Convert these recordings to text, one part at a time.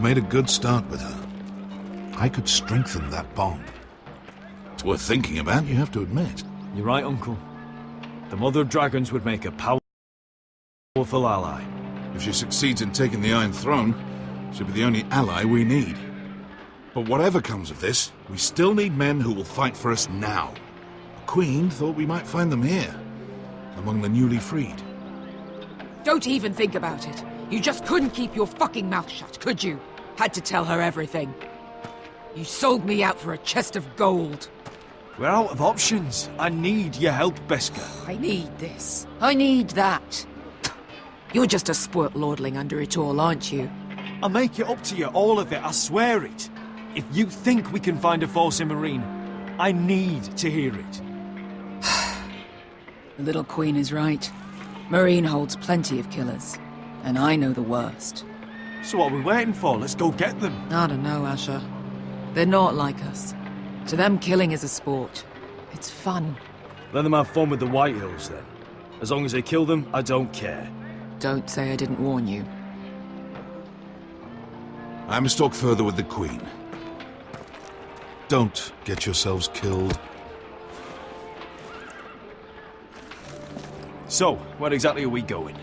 We've made a good start with her. I could strengthen that bond. It's worth thinking about, you have to admit. You're right, Uncle. The Mother of Dragons would make a powerful ally. If she succeeds in taking the Iron Throne, she'll be the only ally we need. But whatever comes of this, we still need men who will fight for us now. The Queen thought we might find them here, among the newly freed. Don't even think about it. You just couldn't keep your fucking mouth shut, could you? Had to tell her everything. You sold me out for a chest of gold. We're out of options. I need your help, Beskha. I need this. I need that. You're just a spoilt lordling under it all, aren't you? I'll make it up to you, all of it, I swear it. If you think we can find a force in Marine, I need to hear it. The little Queen is right. Marine holds plenty of killers. And I know the worst. So what are we waiting for? Let's go get them. I don't know, Asher. They're not like us. To them, killing is a sport. It's fun. Let them have fun with the White Hills, then. As long as they kill them, I don't care. Don't say I didn't warn you. I must talk further with the Queen. Don't get yourselves killed. So, where exactly are we going?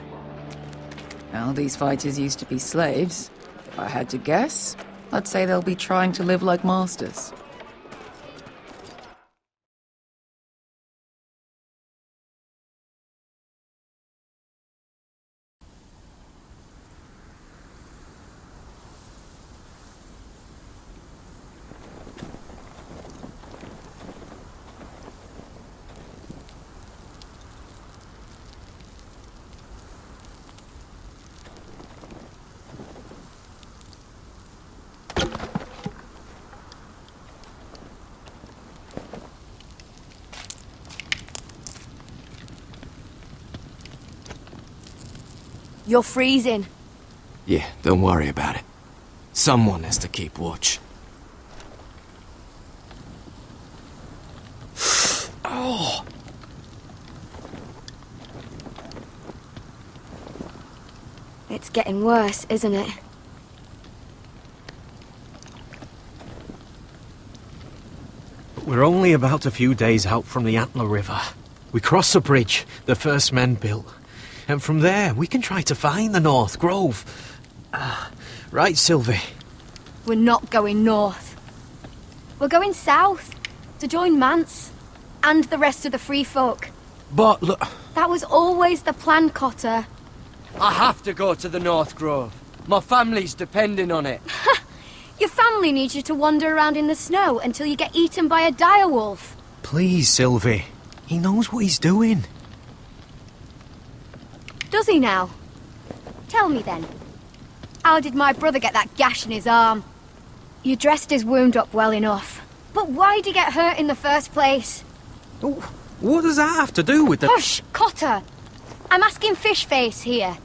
Well, these fighters used to be slaves. If I had to guess, I'd say they'll be trying to live like masters. You're freezing. Yeah, don't worry about it. Someone has to keep watch. Oh! It's getting worse, isn't it? We're only about a few days out from the Antler River. We cross a bridge the first men built. And from there, we can try to find the North Grove. Right, Sylvie? We're not going north. We're going south, to join Mance, and the rest of the Free Folk. But look... That was always the plan, Cotter. I have to go to the North Grove. My family's depending on it. Your family needs you to wander around in the snow until you get eaten by a direwolf. Please, Sylvie. He knows what he's doing. Does he now? Tell me then. How did my brother get that gash in his arm? You dressed his wound up well enough. But why'd he get hurt in the first place? What does that have to do with the... Hush, Cotter! I'm asking Fishface here.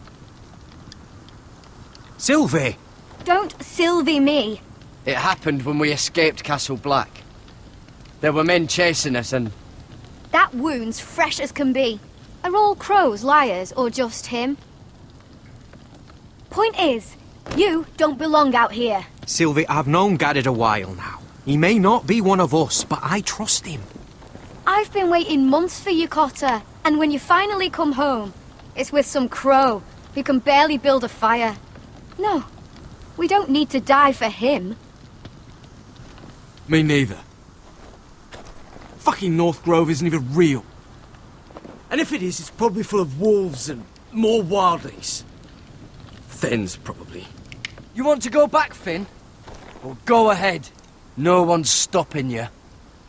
Sylvie! Don't Sylvie me. It happened when we escaped Castle Black. There were men chasing us and... That wound's fresh as can be. Are all crows liars, or just him? Point is, you don't belong out here. Sylvie, I've known Garrett a while now. He may not be one of us, but I trust him. I've been waiting months for you, Cotter, and when you finally come home, it's with some crow who can barely build a fire. No, we don't need to die for him. Me neither. Fucking North Grove isn't even real. And if it is, it's probably full of wolves and more wildlings. Then's probably. You want to go back, Finn? Well, go ahead. No one's stopping you.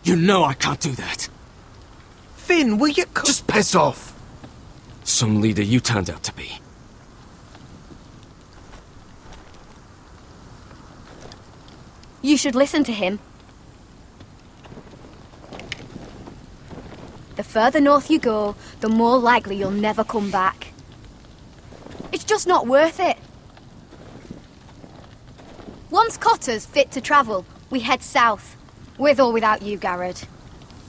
You know I can't do that. Finn, will you... Just piss off. Some leader you turned out to be. You should listen to him. The further north you go, the more likely you'll never come back. It's just not worth it. Once Cotter's fit to travel, we head south. With or without you, Garrett.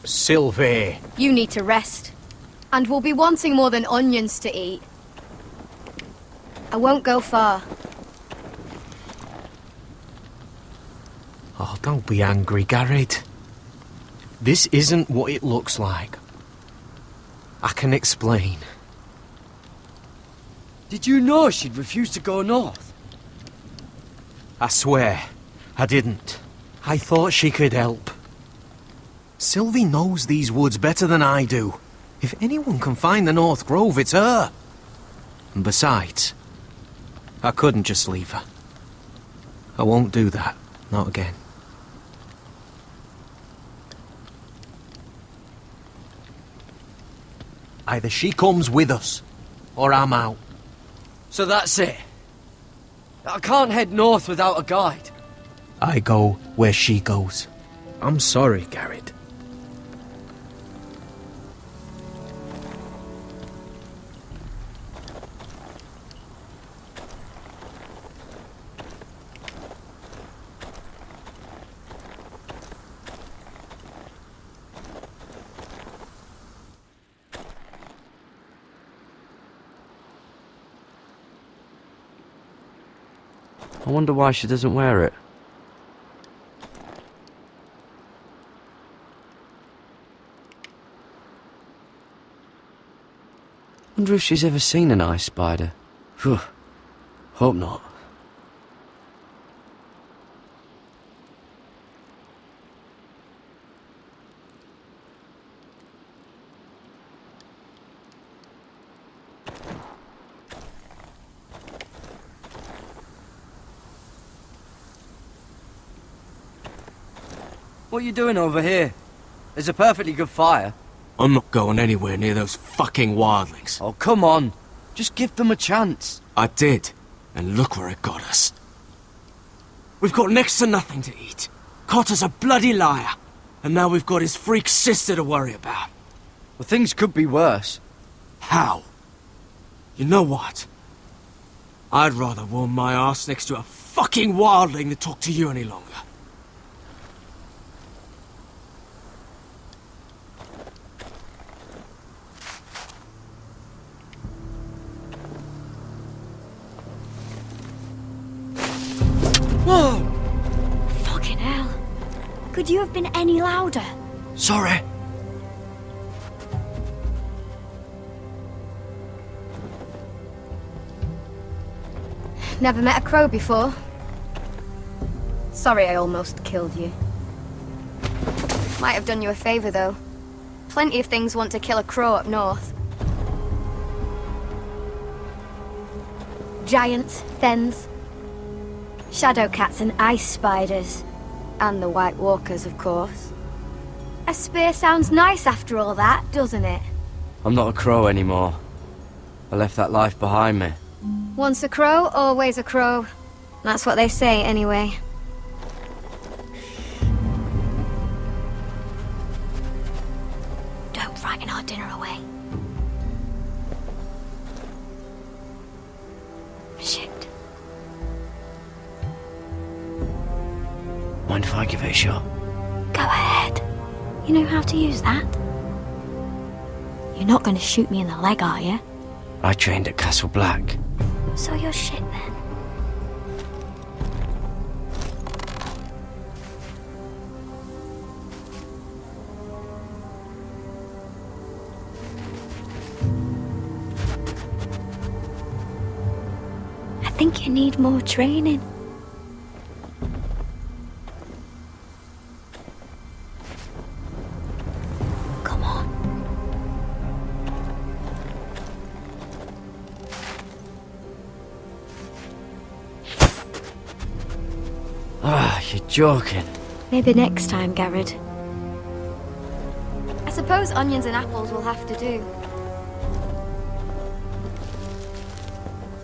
Sylvie. You need to rest. And we'll be wanting more than onions to eat. I won't go far. Oh, don't be angry, Garrett. This isn't what it looks like. I can explain. Did you know she'd refuse to go north? I swear, I didn't. I thought she could help. Sylvie knows these woods better than I do. If anyone can find the North Grove, it's her. And besides, I couldn't just leave her. I won't do that. Not again. Either she comes with us, or I'm out. So that's it. I can't head north without a guide. I go where she goes. I'm sorry, Garrett. I wonder why she doesn't wear it. Wonder if she's ever seen an ice spider. Phew. Hope not. What are you doing over here? There's a perfectly good fire. I'm not going anywhere near those fucking wildlings. Oh, come on. Just give them a chance. I did, and look where it got us. We've got next to nothing to eat. Cotter's a bloody liar, and now we've got his freak sister to worry about. Well, things could be worse. How? You know what? I'd rather warm my ass next to a fucking wildling than talk to you any longer. Whoa! Fucking hell. Could you have been any louder? Sorry. Never met a crow before. Sorry I almost killed you. Might have done you a favour, though. Plenty of things want to kill a crow up north. Giants, thens, shadow cats and ice spiders. And the White Walkers, of course. A spear sounds nice after all that, doesn't it? I'm not a crow anymore. I left that life behind me. Once a crow, always a crow. That's what they say, anyway. Don't frighten our dinner away. Shit. Mind if I give it a shot? Go ahead. You know how to use that? You're not going to shoot me in the leg, are you? I trained at Castle Black. So you're shit then. I think you need more training. Come on. Ah, you're joking. Maybe next time, Garrett. I suppose onions and apples will have to do.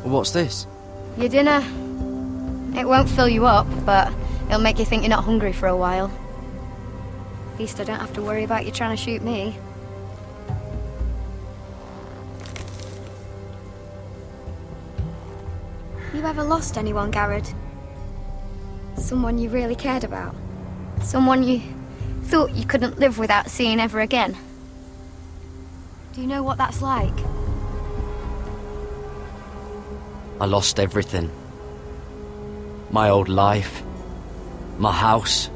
What's this? Your dinner. It won't fill you up, but it'll make you think you're not hungry for a while. At least I don't have to worry about you trying to shoot me. You ever lost anyone, Garrett? Someone you really cared about? Someone you thought you couldn't live without seeing ever again? Do you know what that's like? I lost everything. My old life. My house.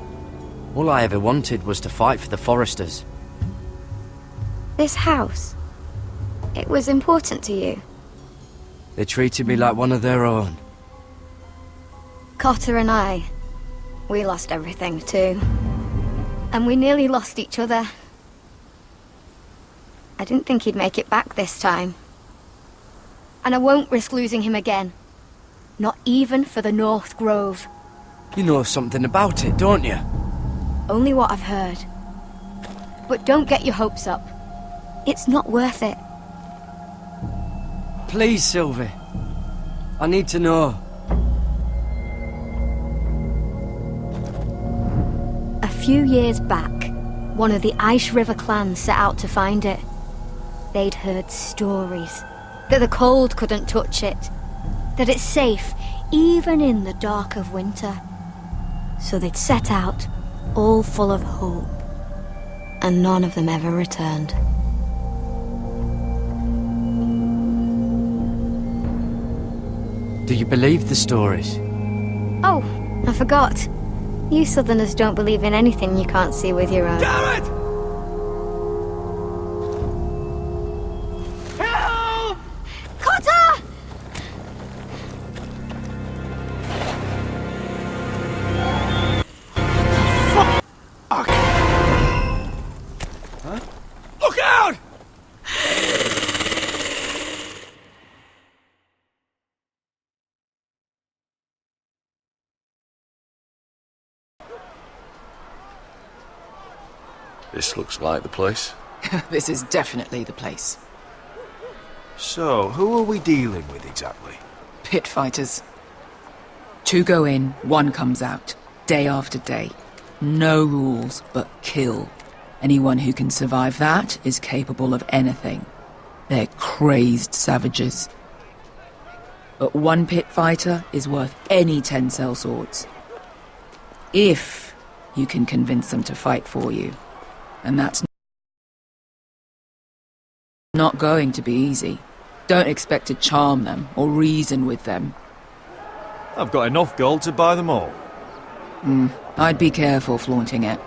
All I ever wanted was to fight for the Foresters. This house, it was important to you. They treated me like one of their own. Cotter and I, we lost everything too. And we nearly lost each other. I didn't think he'd make it back this time. And I won't risk losing him again. Not even for the North Grove. You know something about it, don't you? Only what I've heard. But don't get your hopes up. It's not worth it. Please, Sylvie. I need to know. A few years back, one of the Ice River clans set out to find it. They'd heard stories that the cold couldn't touch it, that it's safe even in the dark of winter. So they'd set out, all full of hope, and none of them ever returned. Do you believe the stories? Oh, I forgot. You Southerners don't believe in anything you can't see with your own. Garrett! Cotter! Look out! This looks like the place. This is definitely the place. So, who are we dealing with exactly? Pit fighters. 2 go in, 1 comes out. Day after day. No rules, but kill. Anyone who can survive that is capable of anything. They're crazed savages. But 1 pit fighter is worth any 10 sellswords. If you can convince them to fight for you. And that's not going to be easy. Don't expect to charm them or reason with them. I've got enough gold to buy them all. I'd be careful flaunting it.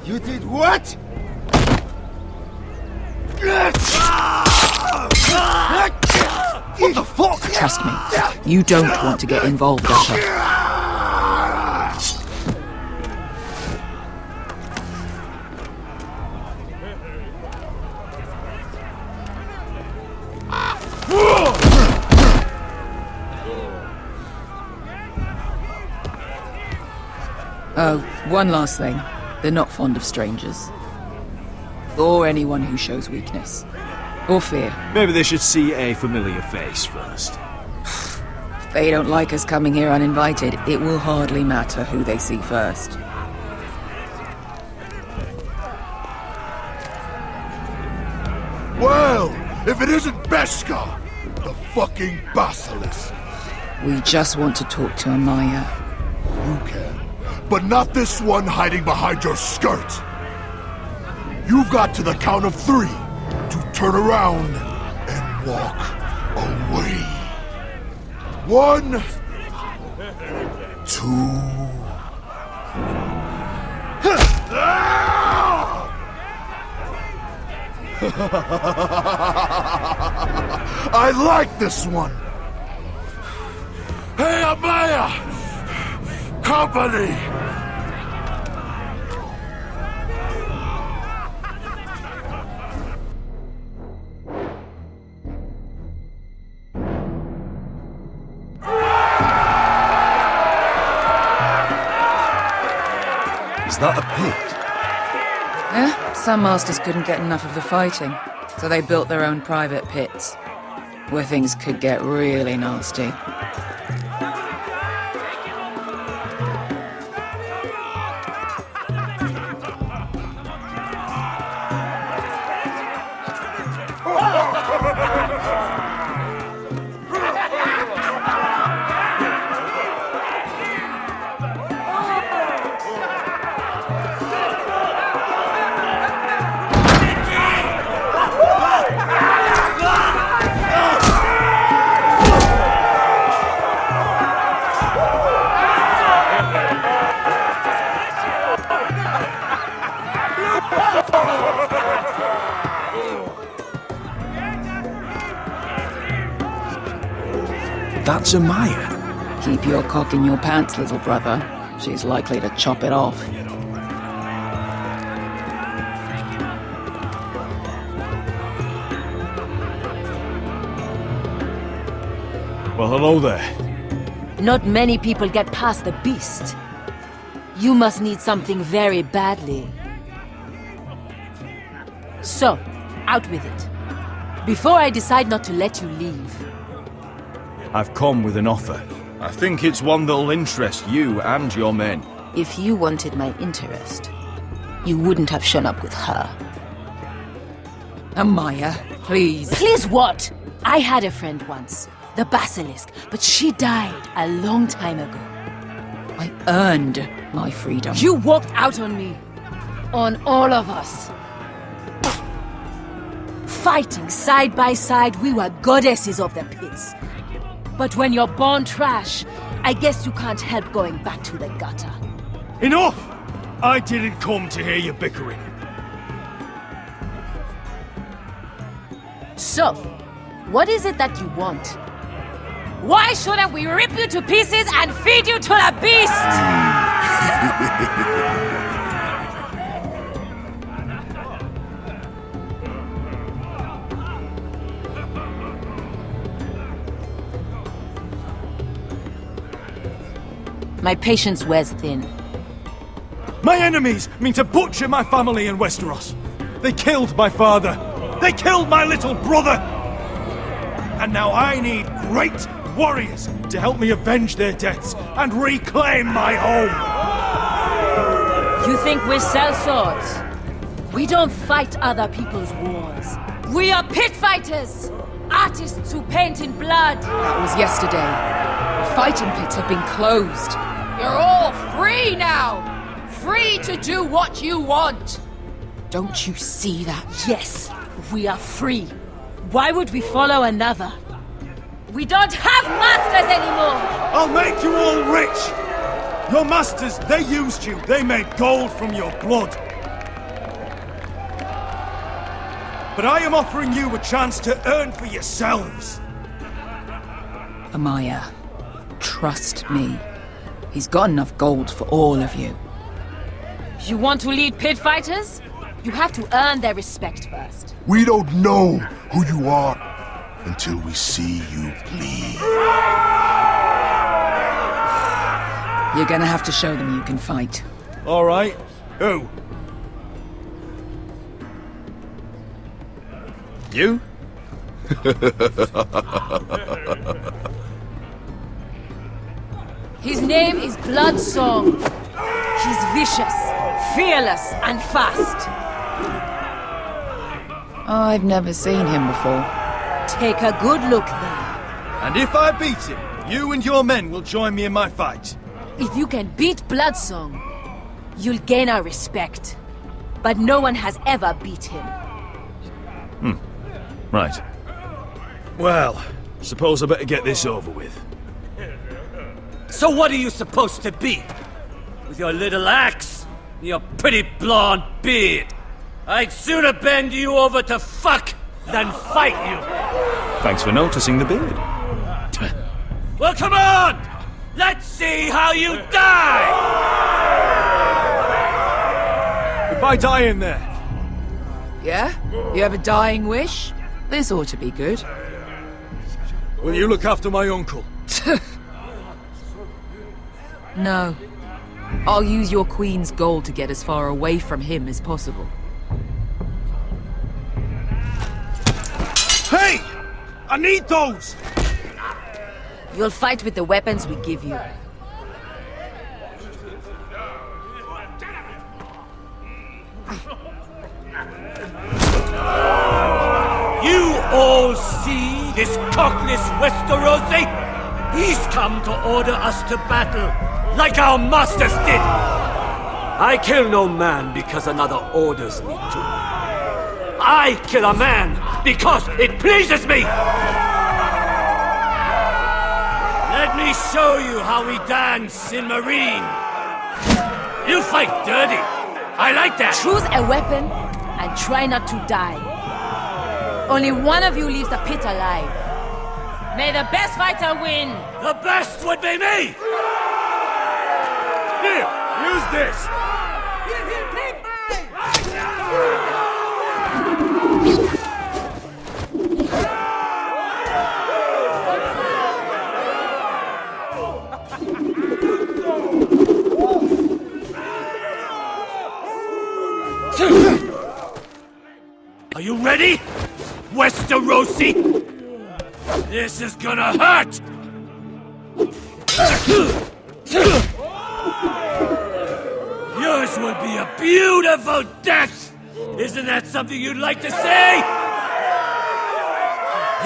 You did what? What the fuck? Trust me, you don't want to get involved, Doctor. Oh, one last thing. They're not fond of strangers. Or anyone who shows weakness. Or fear. Maybe they should see a familiar face first. If they don't like us coming here uninvited, it will hardly matter who they see first. Well, if it isn't Beskar, the fucking basilisk. We just want to talk to Amaya. You can, but not this one hiding behind your skirt. You've got to the count of 3 to turn around and walk away. 1, 2. I like this one. Hey, Amaya! Company! Is that a pit? Yeah, some masters couldn't get enough of the fighting, so they built their own private pits, where things could get really nasty. That's Amaya. Keep your cock in your pants, little brother. She's likely to chop it off. Well, hello there. Not many people get past the beast. You must need something very badly. So, out with it. Before I decide not to let you leave. I've come with an offer. I think it's one that'll interest you and your men. If you wanted my interest, you wouldn't have shown up with her. Amaya, please. Please what? I had a friend once, the Basilisk, but she died a long time ago. I earned my freedom. You walked out on me. On all of us. Fighting side by side, we were goddesses of the pits. But when you're born trash, I guess you can't help going back to the gutter. Enough! I didn't come to hear you bickering. So, what is it that you want? Why shouldn't we rip you to pieces and feed you to the beast? My patience wears thin. My enemies mean to butcher my family in Westeros. They killed my father. They killed my little brother. And now I need great warriors to help me avenge their deaths and reclaim my home. You think we sell swords? We don't fight other people's wars. We are pit fighters! Artists who paint in blood! That was yesterday. The fighting pits have been closed. You're all free now! Free to do what you want! Don't you see that? Yes, we are free. Why would we follow another? We don't have masters anymore! I'll make you all rich! Your masters, they used you. They made gold from your blood. But I am offering you a chance to earn for yourselves. Amaya, trust me. He's got enough gold for all of you. You want to lead pit fighters? You have to earn their respect first. We don't know who you are until we see you bleed. You're gonna have to show them you can fight. All right. Who? You? His name is Bloodsong. He's vicious, fearless, and fast. I've never seen him before. Take a good look there. And if I beat him, you and your men will join me in my fight. If you can beat Bloodsong, you'll gain our respect. But no one has ever beat him. Right. Well, suppose I better get this over with. So what are you supposed to be? With your little axe and your pretty blonde beard? I'd sooner bend you over to fuck than fight you. Thanks for noticing the beard. Well, come on! Let's see how you die! If I die in there, Yeah? You have a dying wish? This ought to be good. will you look after my uncle? No. I'll use your queen's gold to get as far away from him as possible. Hey! I need those! You'll fight with the weapons we give you. You all see this cockless Westerosi? He's come to order us to battle, like our masters did. I kill no man because another orders me to. I kill a man because it pleases me! Let me show you how we dance in Marine. You fight dirty. I like that. Choose a weapon and try not to die. Only one of you leaves the pit alive. May the best fighter win! The best would be me! Here, use this! Are you ready, Westerosi? This is gonna hurt! Yours will be a beautiful death! Isn't that something you'd like to say?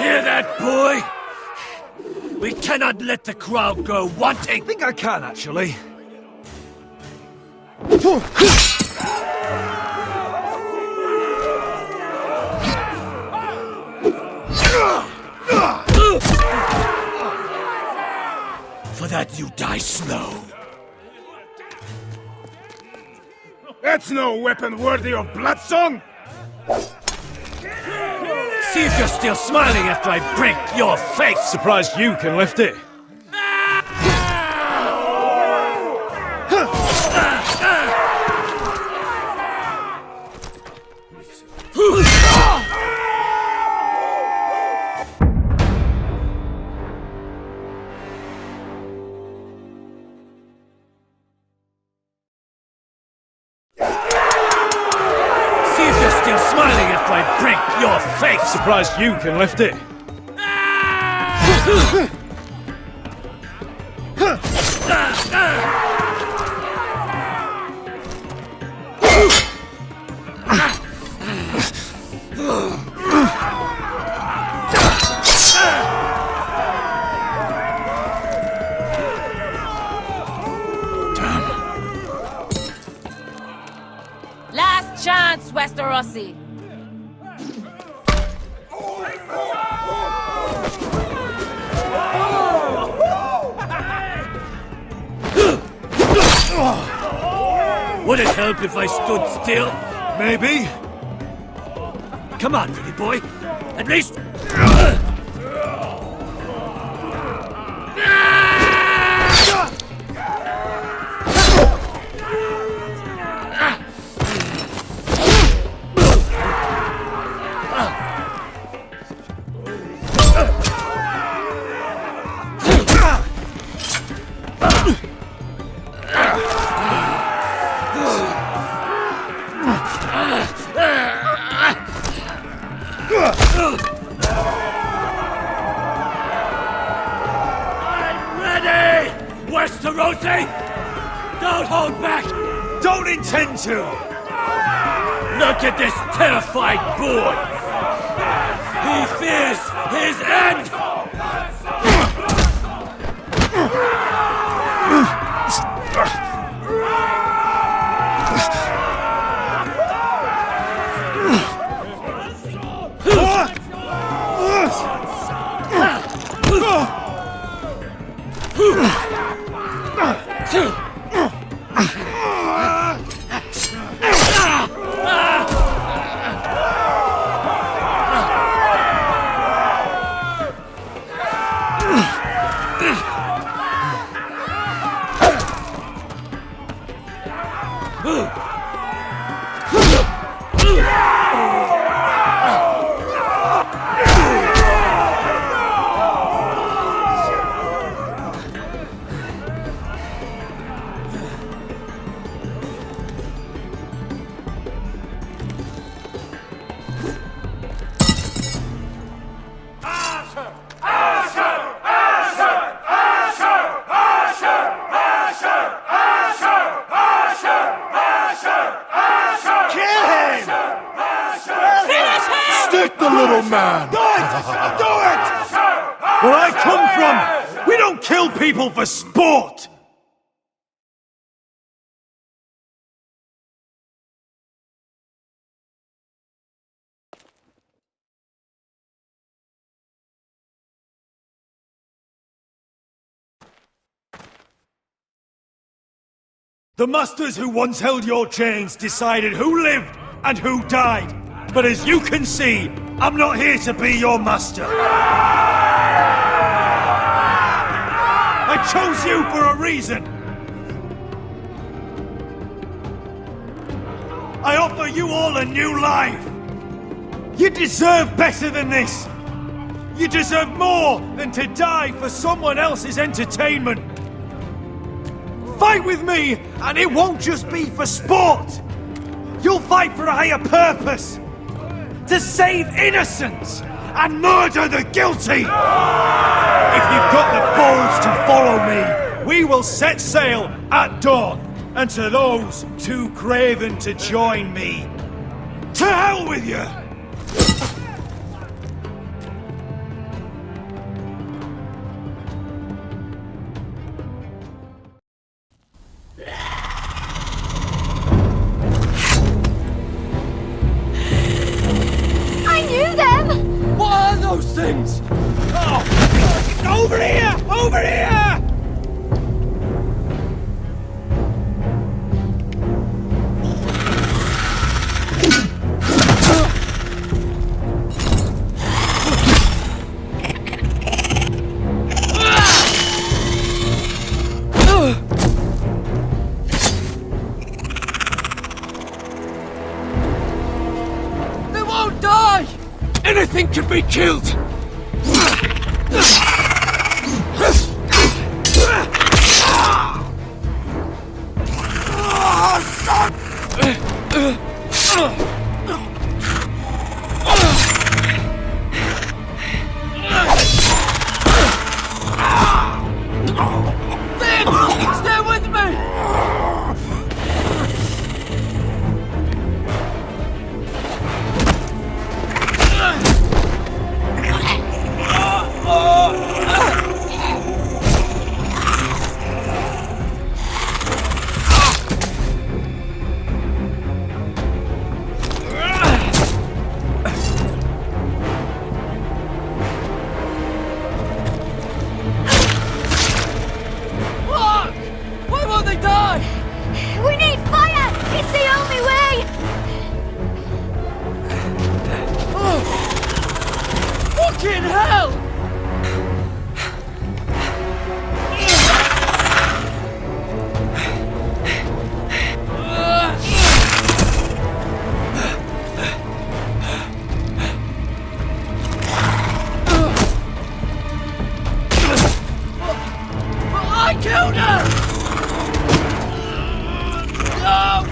Hear that, boy? We cannot let the crowd go wanting! I think I can, actually. For that you die slow. That's no weapon worthy of Bloodsong! See if you're still smiling after I break your face! Surprised you can lift it. Surprised you can lift it. Last chance, Westerosi. Would it help if I stood still? Maybe. Come on, pretty boy. At least... I'm ready! Westerosi! Don't hold back! Don't intend to! Look at this terrified boy! He fears his end! Where I come from, we don't kill people for sport! The masters who once held your chains decided who lived and who died. But as you can see, I'm not here to be your master. chose you for a reason! I offer you all a new life! You deserve better than this! You deserve more than to die for someone else's entertainment! Fight with me, and it won't just be for sport! You'll fight for a higher purpose! To save innocents and murder the guilty! If you've got the balls to follow me, we will set sail at dawn. And to those too craven to join me, to hell with you! I knew them! What are those things? Oh! Over here! Over here! They won't die! Anything can be killed! Stay with me! Why won't they die? We need fire! It's the only way! Fucking hell! I killed her! No!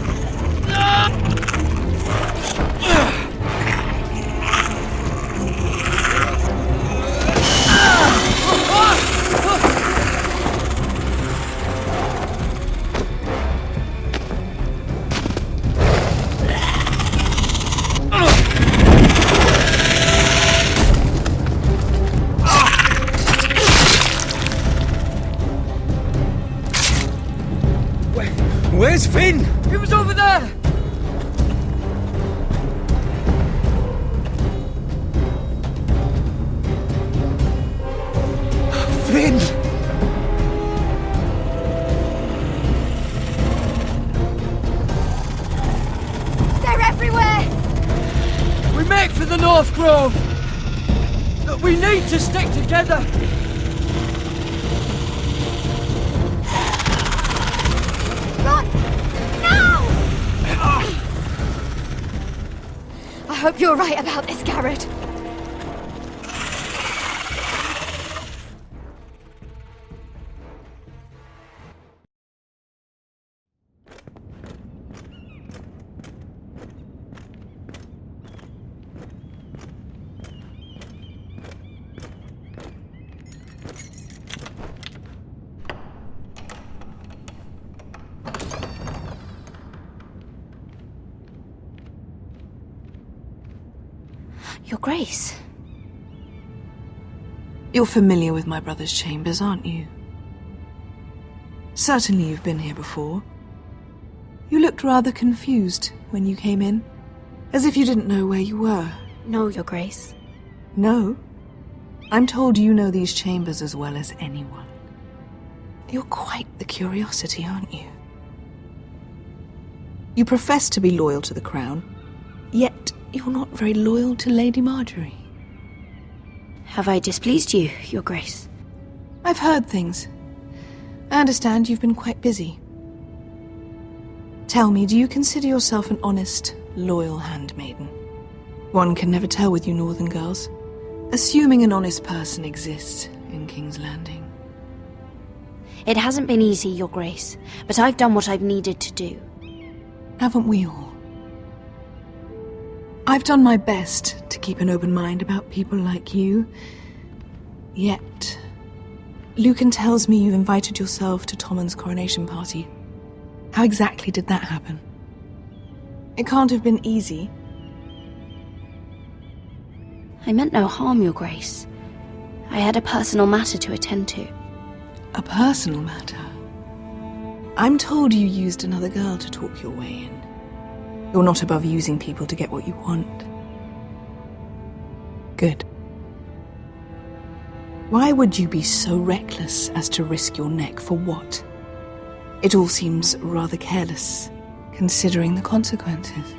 Where's Finn? He was over there! Finn! They're everywhere! We make for the North Grove! But we need to stick together! Run! Now! I hope you're right about this, Garrett. Your Grace. You're familiar with my brother's chambers, aren't you? Certainly you've been here before. You looked rather confused when you came in, as if you didn't know where you were. No, Your Grace. No? I'm told you know these chambers as well as anyone. You're quite the curiosity, aren't you? You profess to be loyal to the crown, yet you're not very loyal to Lady Marjorie. Have I displeased you, Your Grace? I've heard things. I understand you've been quite busy. Tell me, do you consider yourself an honest, loyal handmaiden? One can never tell with you northern girls. Assuming an honest person exists in King's Landing. It hasn't been easy, Your Grace, but I've done what I've needed to do. Haven't we all? I've done my best to keep an open mind about people like you. Yet, Lucan tells me you invited yourself to Tommen's coronation party. How exactly did that happen? It can't have been easy. I meant no harm, Your Grace. I had a personal matter to attend to. A personal matter? I'm told you used another girl to talk your way in. You're not above using people to get what you want. Good. Why would you be so reckless as to risk your neck for what? It all seems rather careless, considering the consequences.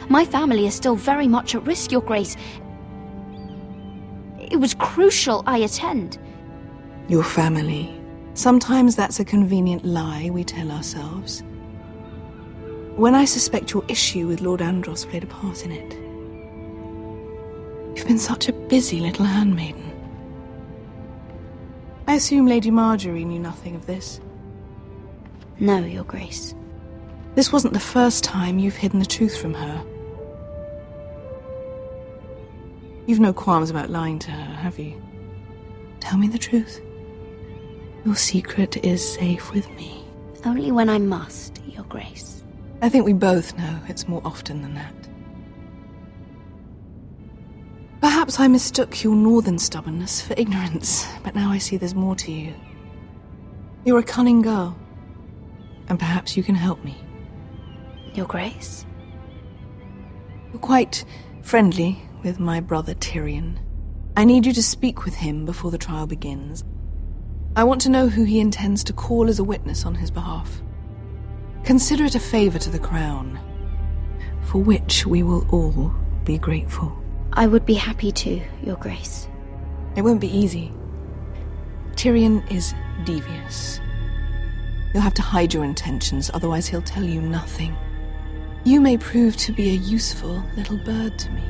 My family is still very much at risk, Your Grace. It was crucial I attend. Your family. Sometimes that's a convenient lie we tell ourselves. When I suspect your issue with Lord Andros played a part in it. You've been such a busy little handmaiden. I assume Lady Marjorie knew nothing of this. No, Your Grace. This wasn't the first time you've hidden the truth from her. You've no qualms about lying to her, have you? Tell me the truth. Your secret is safe with me. Only when I must, Your Grace. I think we both know it's more often than that. Perhaps I mistook your northern stubbornness for ignorance, but now I see there's more to you. You're a cunning girl, and perhaps you can help me. Your Grace? You're quite friendly with my brother Tyrion. I need you to speak with him before the trial begins. I want to know who he intends to call as a witness on his behalf. Consider it a favor to the crown, for which we will all be grateful. I would be happy to, Your Grace. It won't be easy. Tyrion is devious. You'll have to hide your intentions, otherwise he'll tell you nothing. You may prove to be a useful little bird to me,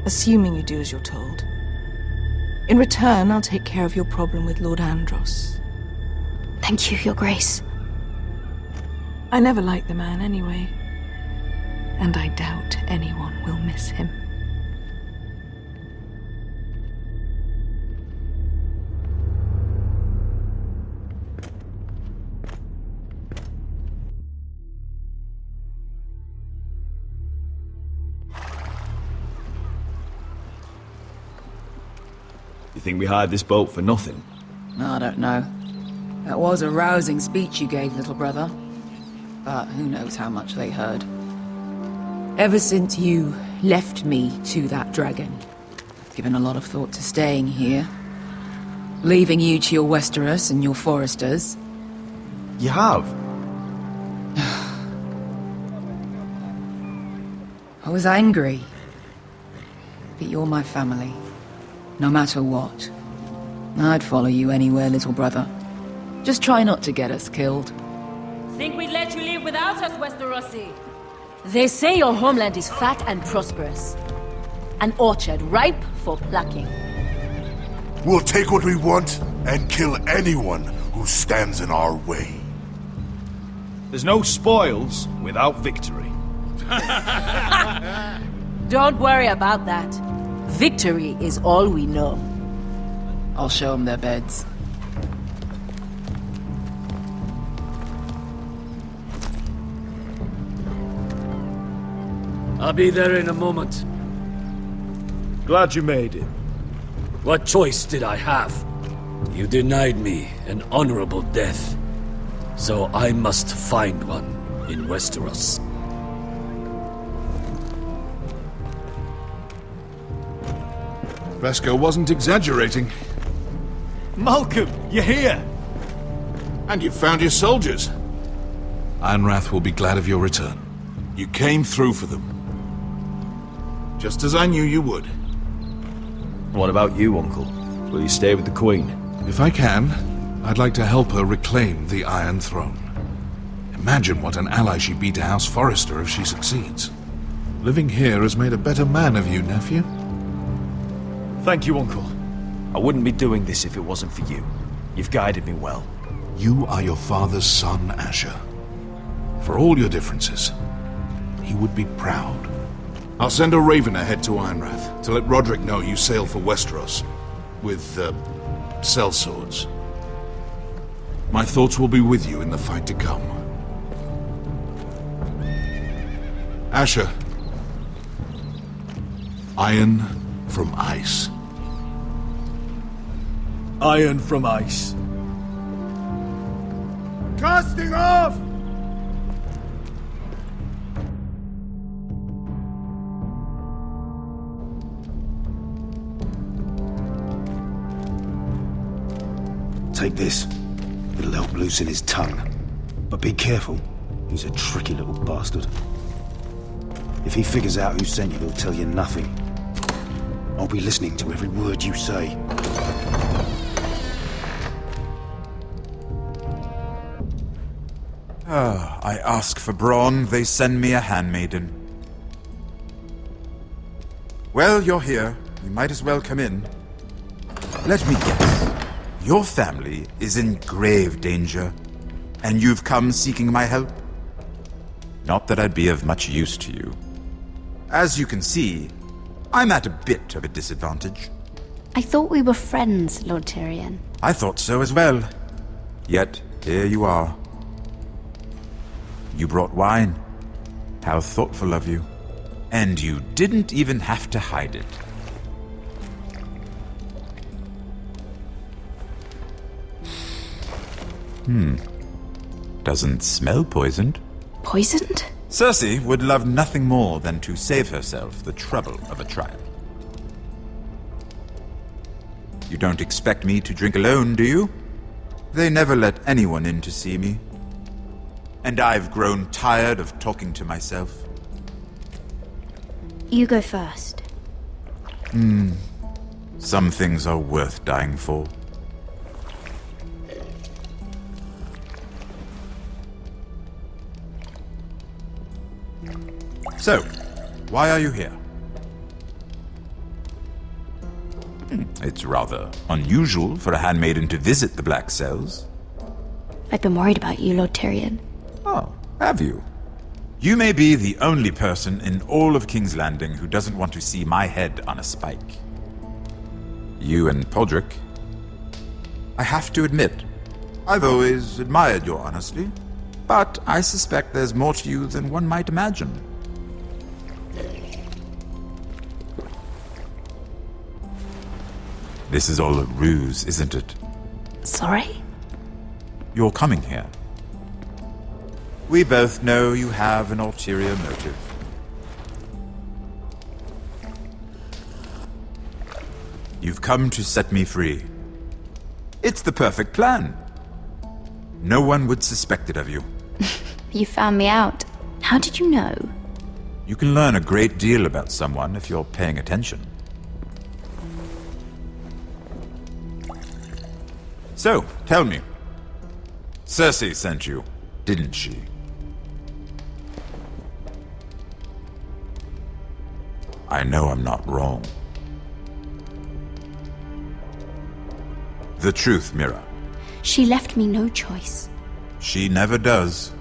assuming you do as you're told. In return, I'll take care of your problem with Lord Andros. Thank you, Your Grace. I never liked the man anyway, and I doubt anyone will miss him. You think we hired this boat for nothing? I don't know. That was a rousing speech you gave, little brother. But who knows how much they heard. Ever since you left me to that dragon, I've given a lot of thought to staying here. Leaving you to your Westeros and your foresters. You have? I was angry. But you're my family. No matter what. I'd follow you anywhere, little brother. Just try not to get us killed. Think we'd let you live without us, Westerosi? They say your homeland is fat and prosperous. An orchard ripe for plucking. We'll take what we want and kill anyone who stands in our way. There's no spoils without victory. Don't worry about that. Victory is all we know. I'll show them their beds. I'll be there in a moment. Glad you made it. What choice did I have? You denied me an honorable death. So I must find one in Westeros. Vesco wasn't exaggerating. Malcolm, you're here! And you've found your soldiers. Ironrath will be glad of your return. You came through for them. Just as I knew you would. What about you, Uncle? Will you stay with the Queen? If I can. I'd like to help her reclaim the Iron Throne. Imagine what an ally she'd be to House Forrester if she succeeds. Living here has made a better man of you, nephew. Thank you, Uncle. I wouldn't be doing this if it wasn't for you. You've guided me well. You are your father's son, Asher. For all your differences, he would be proud. I'll send a raven ahead to Ironrath to let Roderick know you sail for Westeros with, sellswords. My thoughts will be with you in the fight to come. Asher. Iron from ice. Iron from ice. Casting off! Take this. It'll help loosen his tongue. But be careful. He's a tricky little bastard. If he figures out who sent you, he'll tell you nothing. I'll be listening to every word you say. I ask for brawn, they send me a handmaiden. Well, you're here. You might as well come in. Let me guess. Your family is in grave danger, and you've come seeking my help? Not that I'd be of much use to you. As you can see, I'm at a bit of a disadvantage. I thought we were friends, Lord Tyrion. I thought so as well. Yet, here you are. You brought wine. How thoughtful of you. And you didn't even have to hide it. Doesn't smell poisoned. Poisoned? Cersei would love nothing more than to save herself the trouble of a trial. You don't expect me to drink alone, do you? They never let anyone in to see me. And I've grown tired of talking to myself. You go first. Some things are worth dying for. So, why are you here? It's rather unusual for a handmaiden to visit the Black Cells. I've been worried about you, Lord Tyrion. Oh, have you? You may be the only person in all of King's Landing who doesn't want to see my head on a spike. You and Podrick. I have to admit, I've always admired your honesty, but I suspect there's more to you than one might imagine. This is all a ruse, isn't it? Sorry? You're coming here. We both know you have an ulterior motive. You've come to set me free. It's the perfect plan. No one would suspect it of you. You found me out. How did you know? You can learn a great deal about someone if you're paying attention. So, tell me. Cersei sent you, didn't she? I know I'm not wrong. The truth, Mira. She left me no choice. She never does.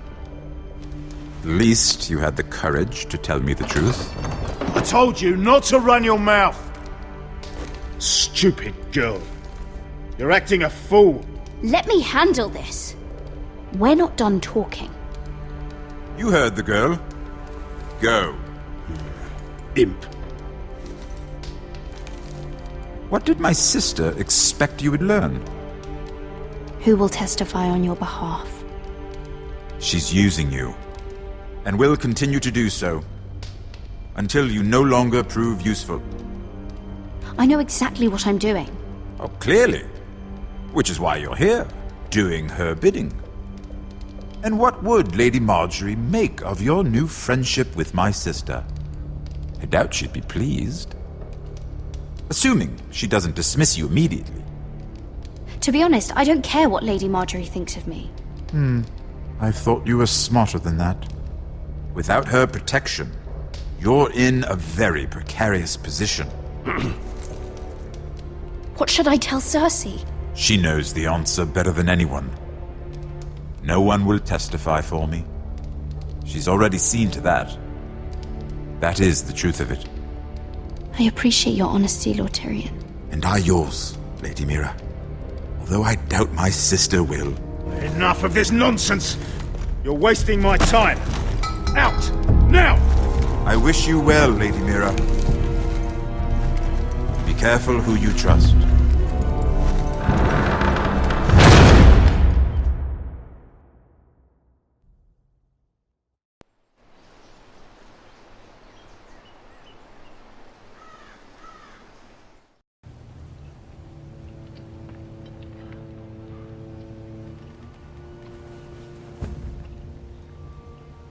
At least you had the courage to tell me the truth. I told you not to run your mouth! Stupid girl. You're acting a fool. Let me handle this. We're not done talking. You heard the girl. Go. Imp. What did my sister expect you would learn? Who will testify on your behalf? She's using you, and will continue to do so, until you no longer prove useful. I know exactly what I'm doing. Oh, clearly. Which is why you're here, doing her bidding. And what would Lady Marjorie make of your new friendship with my sister? I doubt she'd be pleased. Assuming she doesn't dismiss you immediately. To be honest, I don't care what Lady Marjorie thinks of me. I thought you were smarter than that. Without her protection, you're in a very precarious position. What should I tell Cersei? She knows the answer better than anyone. No one will testify for me. She's already seen to that. That is the truth of it. I appreciate your honesty, Lord Tyrion. And I yours, Lady Mira. Although I doubt my sister will. Enough of this nonsense! You're wasting my time! Out! Now! I wish you well, Lady Mira. Be careful who you trust.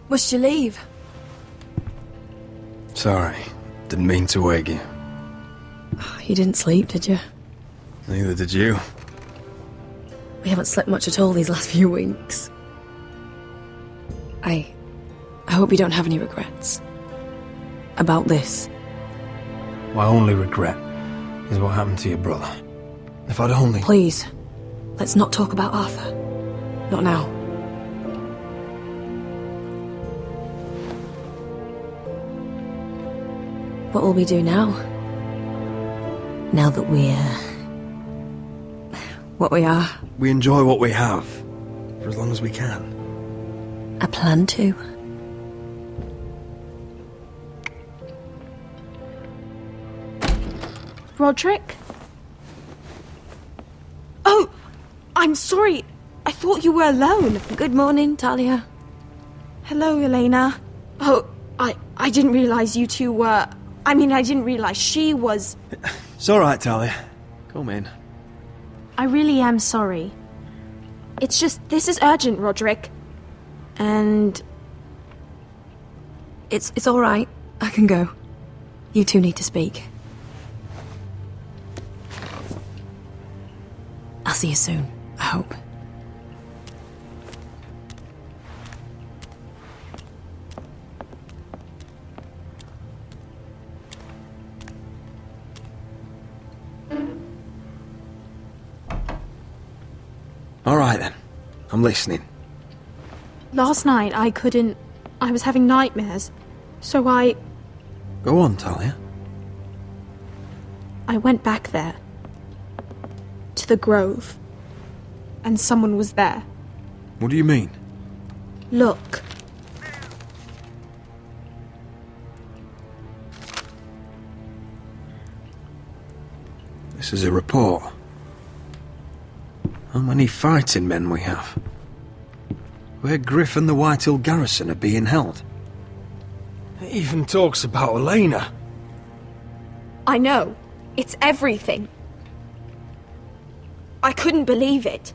Must you leave? Sorry, didn't mean to wake you. You didn't sleep, did you? Neither did you. We haven't slept much at all these last few weeks. I hope you don't have any regrets. About this. My only regret is what happened to your brother. If I'd only... Please, let's not talk about Arthur. Not now. What will we do now? Now that we're... what we are? We enjoy what we have, for as long as we can. I plan to. Roderick? Oh! I'm sorry. I thought you were alone. Good morning, Talia. Hello, Elena. Oh, I didn't realize you two were... I mean, I didn't realize she was... It's alright, Talia. Come in. I really am sorry. It's just, this is urgent, Roderick. And... It's alright. I can go. You two need to speak. I'll see you soon, I hope. Alright then. I'm listening. Last night, I was having nightmares. So I Go on, Talia. went back there. To the grove. And someone was there. What do you mean? Look. This is a report. How many fighting men we have? Where Griff and the Whitehill garrison are being held. It even talks about Elena. I know. It's everything. I couldn't believe it.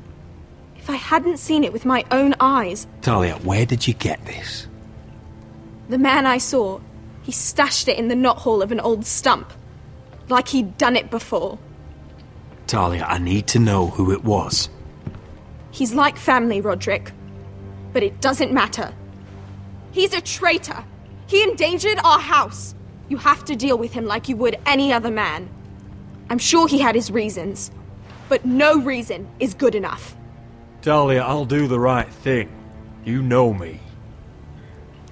If I hadn't seen it with my own eyes... Talia, where did you get this? The man I saw, he stashed it in the knothole of an old stump. Like he'd done it before. Talia, I need to know who it was. He's like family, Roderick. But it doesn't matter. He's a traitor. He endangered our house. You have to deal with him like you would any other man. I'm sure he had his reasons. But no reason is good enough. Talia, I'll do the right thing. You know me.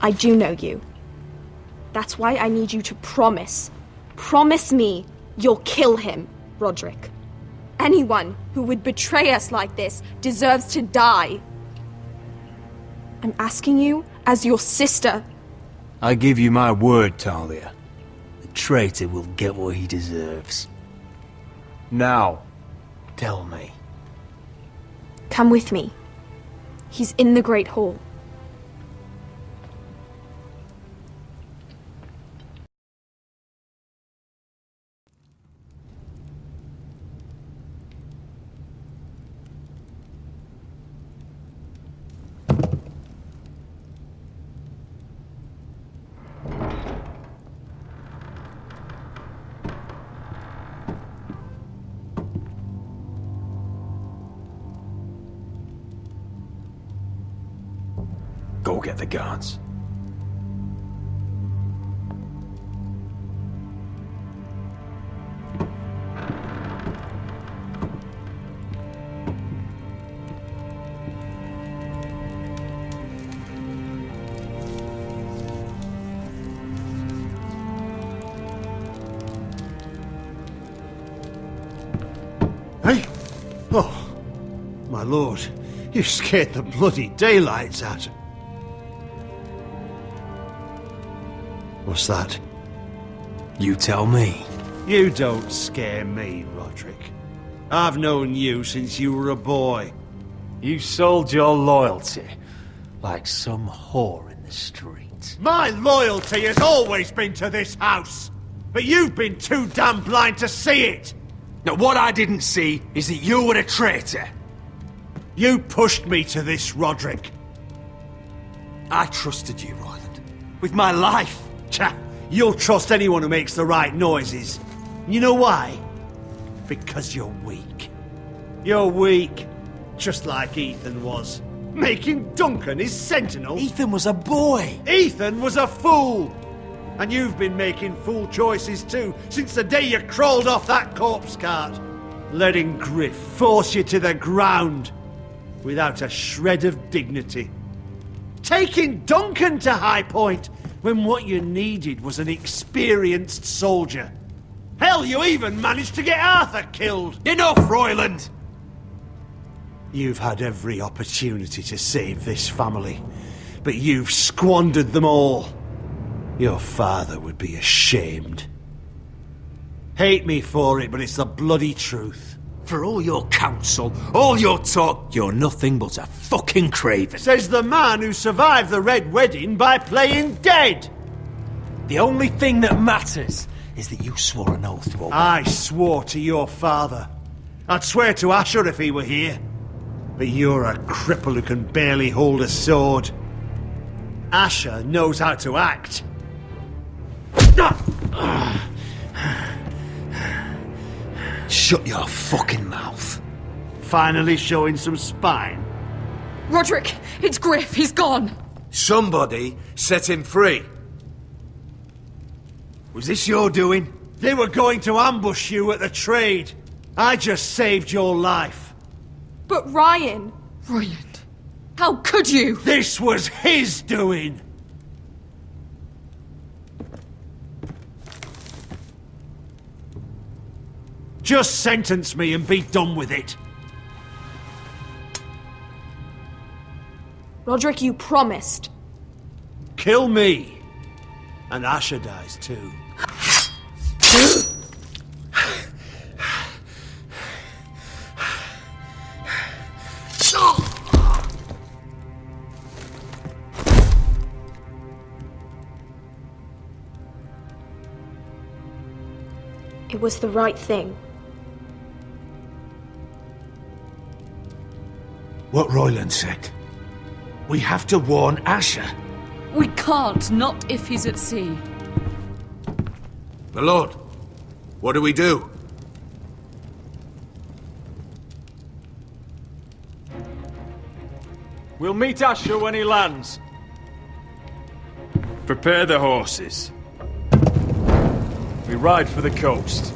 I do know you. That's why I need you to promise. Promise me you'll kill him, Roderick. Anyone who would betray us like this deserves to die. I'm asking you as your sister. I give you my word, Talia. The traitor will get what he deserves. Now, tell me. Come with me. He's in the Great Hall. go get the guards. Hey? Oh, my lord, you scared the bloody daylights out. What's that? You tell me. You don't scare me, Roderick. I've known you since you were a boy. You sold your loyalty like some whore in the street. My loyalty has always been to this house, but you've been too damn blind to see it. Now, what I didn't see is that you were a traitor. You pushed me to this, Roderick. I trusted you, Royland. With my life. Cha! You'll trust anyone who makes the right noises. You know why? Because you're weak. You're weak. Just like Ethan was. Making Duncan his sentinel. Ethan was a boy. Ethan was a fool. And you've been making fool choices too, since the day you crawled off that corpse cart. Letting Griff force you to the ground, without a shred of dignity. Taking Duncan to High Point, when what you needed was an experienced soldier. Hell, you even managed to get Arthur killed. Enough, Royland! You've had every opportunity to save this family, but you've squandered them all. Your father would be ashamed. Hate me for it, but it's the bloody truth. For all your counsel, all your talk, you're nothing but a fucking craven. Says the man who survived the Red Wedding by playing dead. The only thing that matters is that you swore an oath to obey. I swore to your father. I'd swear to Asher if he were here. But you're a cripple who can barely hold a sword. Asher knows how to act. Shut your fucking mouth. Finally showing some spine. Roderick, it's Griff. He's gone. Somebody set him free. Was this your doing? They were going to ambush you at the trade. I just saved your life. But Ryan... Royland, how could you? This was his doing. Just sentence me and be done with it. Roderick, you promised. Kill me. And Asher dies too. It was the right thing. What Royland said. We have to warn Asher. We can't, not if he's at sea. My lord, what do we do? We'll meet Asher when he lands. Prepare the horses. We ride for the coast.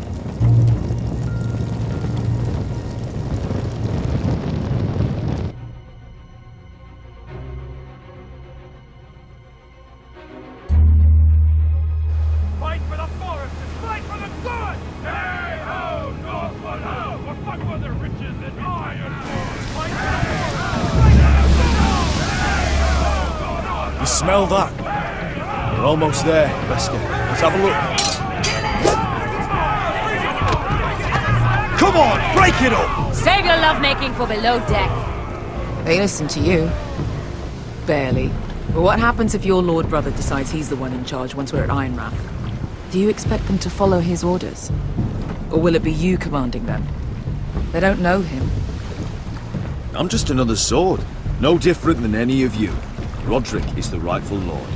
Fight for the forest and fight for the good! Hey ho, Northwood ho! What fuck were the riches and iron? Fight for the forest! You smell that? We're almost there, Wesker. Let's have a look. Come on, break it up! Save your lovemaking for below deck. They listen to you. Barely. But what happens if your lord brother decides he's the one in charge once we're at Ironrath? Do you expect them to follow his orders? Or will it be you commanding them? They don't know him. I'm just another sword. No different than any of you. Roderick is the rightful lord.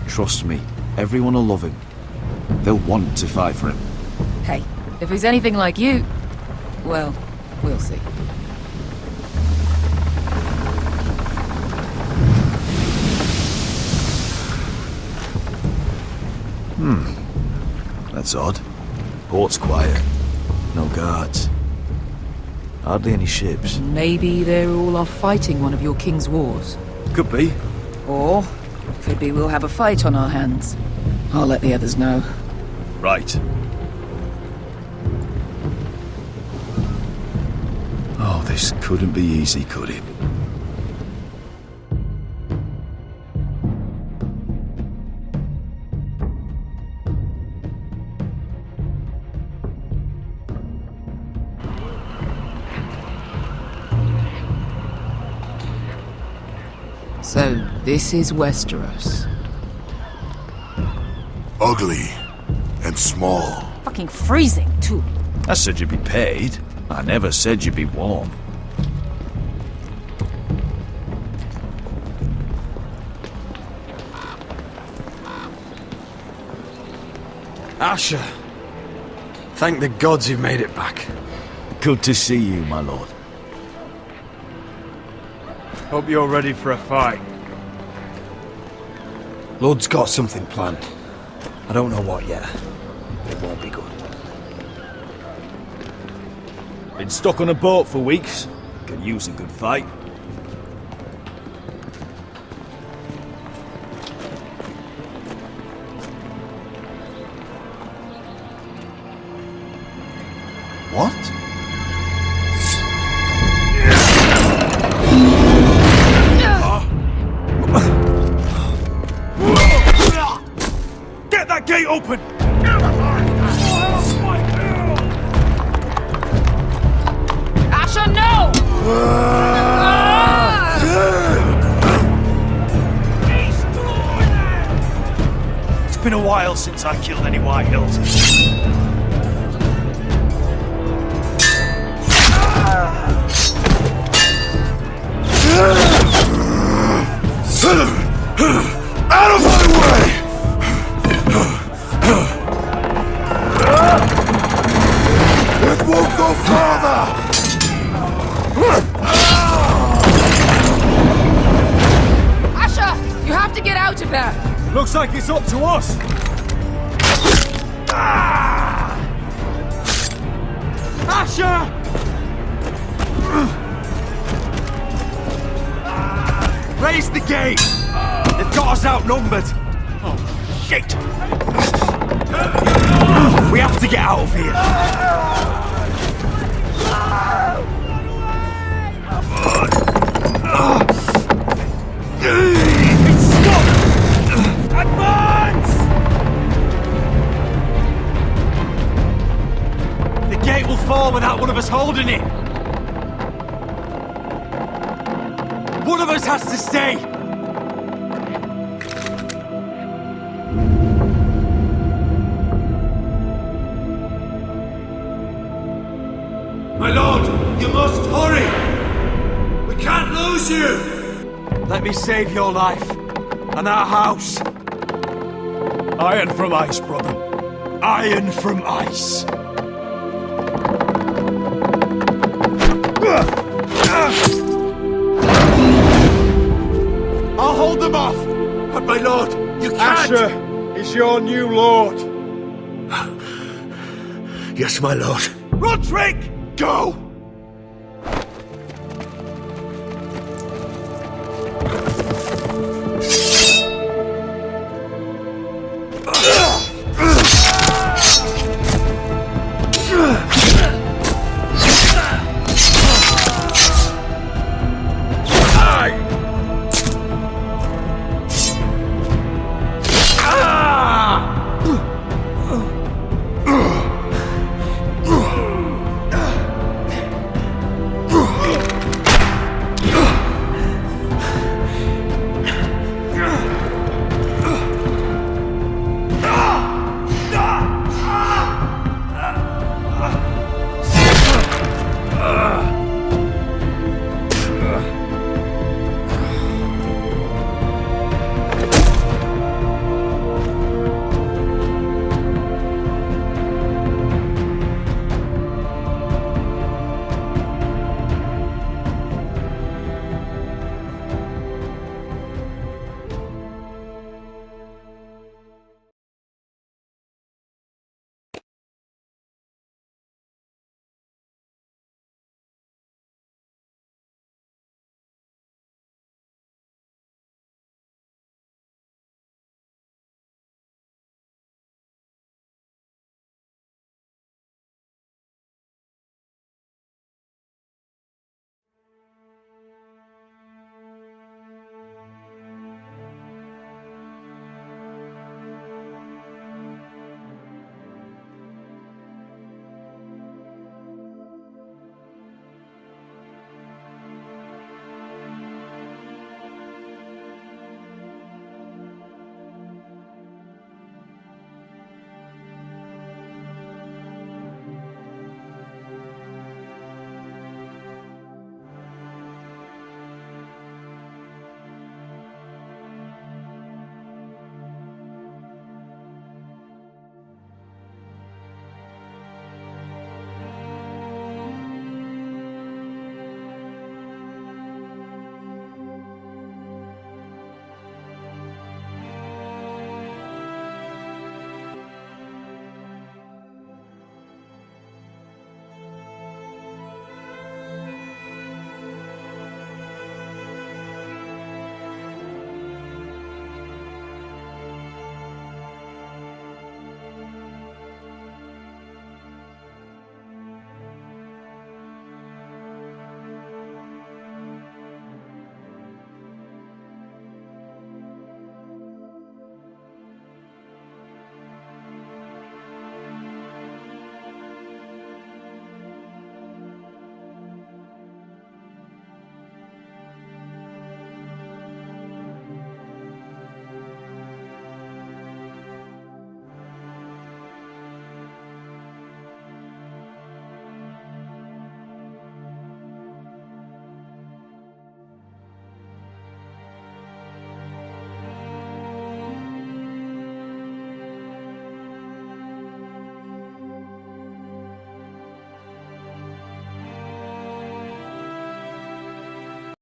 Trust me, everyone will love him. They'll want to fight for him. Hey, if he's anything like you, well, we'll see. That's odd. Port's quiet. No guards. Hardly any ships. Maybe they're all off fighting one of your king's wars. Could be. Or could be we'll have a fight on our hands. I'll let the others know. Right. Oh, this couldn't be easy, could it? So, this is Westeros. Ugly and small. Fucking freezing, too. I said you'd be paid. I never said you'd be warm. Asher! Thank the gods you've made it back. Good to see you, my lord. Hope you're ready for a fight. Lord's got something planned. I don't know what yet. It won't be good. Been stuck on a boat for weeks. Could use a good fight. What? Get that gate open! Asher, no! It's been a while since I killed any White Hills. Out of my way! It won't go farther! Asher! You have to get out of there! Looks like it's up to us! Asher! Raise the gate! They've got us outnumbered! Oh, shit! We have to get out of here! Stop! Advance! The gate will fall without one of us holding it! One of us has to stay! My lord, you must hurry! We can't lose you! Let me save your life and our house. Iron from ice, brother. Iron from ice. I'll hold them off. But my lord, you can't! Asher is your new lord. Yes, my lord. Roderick! Go!